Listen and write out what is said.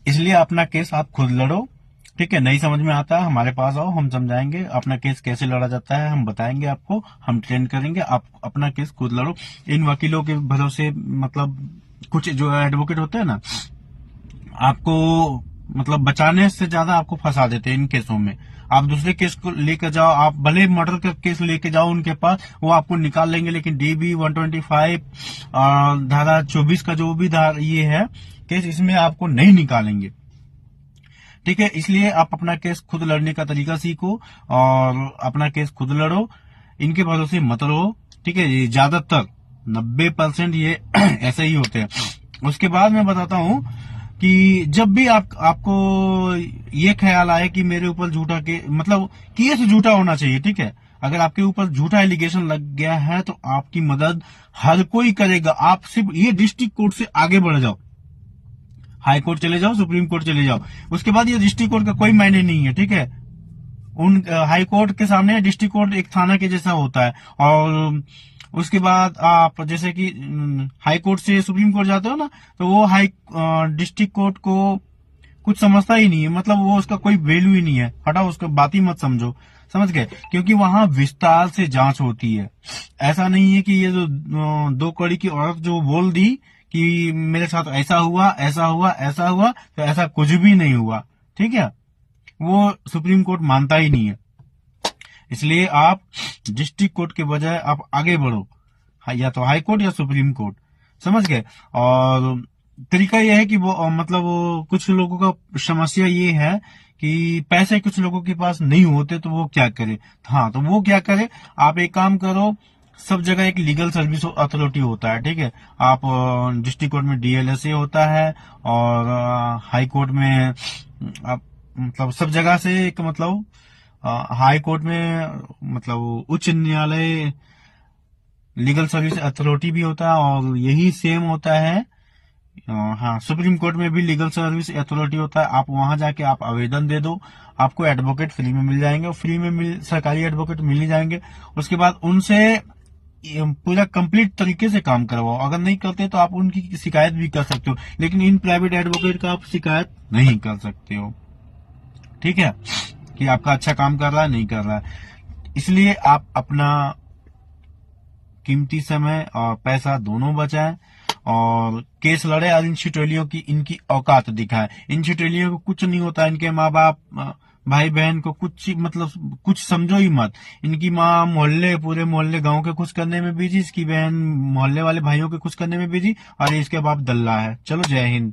इसलिए अपना केस आप खुद लड़ो। ठीक है, नहीं समझ में आता है हमारे पास आओ, हम समझाएंगे अपना केस कैसे लड़ा जाता है, हम बताएंगे आपको, हम ट्रेन करेंगे, आप अपना केस खुद लड़ो। इन वकीलों के भरोसे मतलब कुछ जो एडवोकेट होते हैं ना, आपको मतलब बचाने से ज्यादा आपको फंसा देते हैं इन केसों में। आप दूसरे केस को लेकर जाओ, आप भले मर्डर का केस लेके जाओ उनके पास, वो आपको निकाल लेंगे, लेकिन DB 125 धारा 24 का जो भी धारा ये है केस, इसमें आपको नहीं निकालेंगे। ठीक है, इसलिए आप अपना केस खुद लड़ने का तरीका सीखो और अपना केस खुद लड़ो, इनके भरोसे मत रहो। ठीक है, ये ज्यादातर 90% ये ऐसे ही होते हैं। उसके बाद मैं बताता हूं कि जब भी आपको ये ख्याल आए कि मेरे ऊपर झूठा के मतलब केस झूठा होना चाहिए, ठीक है, अगर आपके ऊपर झूठा एलिगेशन लग गया है तो आपकी मदद हर कोई करेगा। आप सिर्फ ये डिस्ट्रिक्ट कोर्ट से आगे बढ़ जाओ, हाई कोर्ट चले जाओ, सुप्रीम कोर्ट चले जाओ, उसके बाद ये डिस्ट्रिक्ट कोर्ट का कोई मायने नहीं है। ठीक है, उन हाई कोर्ट के सामने डिस्ट्रिक्ट कोर्ट एक थाना के जैसा होता है। और उसके बाद आप जैसे कि हाई कोर्ट से सुप्रीम कोर्ट जाते हो ना, तो वो हाई डिस्ट्रिक्ट कोर्ट को कुछ समझता ही नहीं है, मतलब वो उसका कोई वैल्यू ही नहीं है, हटाओ उसका बात ही मत समझो। समझ गए, क्योंकि वहां विस्तार से जांच होती है। ऐसा नहीं है कि ये जो दो कड़ी की औरत जो बोल दी कि मेरे साथ ऐसा हुआ ऐसा हुआ ऐसा हुआ, तो ऐसा कुछ भी नहीं हुआ। ठीक है, वो सुप्रीम कोर्ट मानता ही नहीं है। इसलिए आप डिस्ट्रिक्ट कोर्ट के बजाय आप आगे बढ़ो, या तो हाई कोर्ट या सुप्रीम कोर्ट। समझ गए। और तरीका यह है कि वो मतलब वो कुछ लोगों का समस्या ये है कि पैसे कुछ लोगों के पास नहीं होते, तो वो क्या करे। हाँ, तो वो क्या करे, आप एक काम करो, सब जगह एक लीगल सर्विस अथॉरिटी होता है। ठीक है, आप डिस्ट्रिक्ट कोर्ट में DLSA होता है, और हाई कोर्ट में आप मतलब सब जगह से एक मतलब हाई कोर्ट में मतलब उच्च न्यायालय लीगल सर्विस अथॉरिटी भी होता है, और यही सेम होता है हाँ, सुप्रीम कोर्ट में भी लीगल सर्विस अथॉरिटी होता है। आप वहां जाके आप आवेदन दे दो, आपको एडवोकेट फ्री में मिल जाएंगे, और फ्री में सरकारी एडवोकेट मिल ही जाएंगे। उसके बाद उनसे पूरा कंप्लीट तरीके से काम करवाओ। अगर नहीं करते तो आप उनकी शिकायत भी कर सकते हो, लेकिन इन प्राइवेट एडवोकेट का आप शिकायत नहीं कर सकते हो। ठीक है, कि आपका अच्छा काम कर रहा है नहीं कर रहा है। इसलिए आप अपना कीमती समय और पैसा दोनों बचाएं और केस लड़े, और इन छिटोलियों की इनकी औकात दिखाएं। इन छिटोलियों को कुछ नहीं होता, इनके माँ बाप भाई बहन को कुछ मतलब कुछ समझो ही मत। इनकी माँ मोहल्ले पूरे मोहल्ले गांव के कुछ करने में बिजी, इसकी बहन मोहल्ले वाले भाइयों के कुछ करने में बिजी, और इसके बाप दल्ला है। चलो, जय हिंद।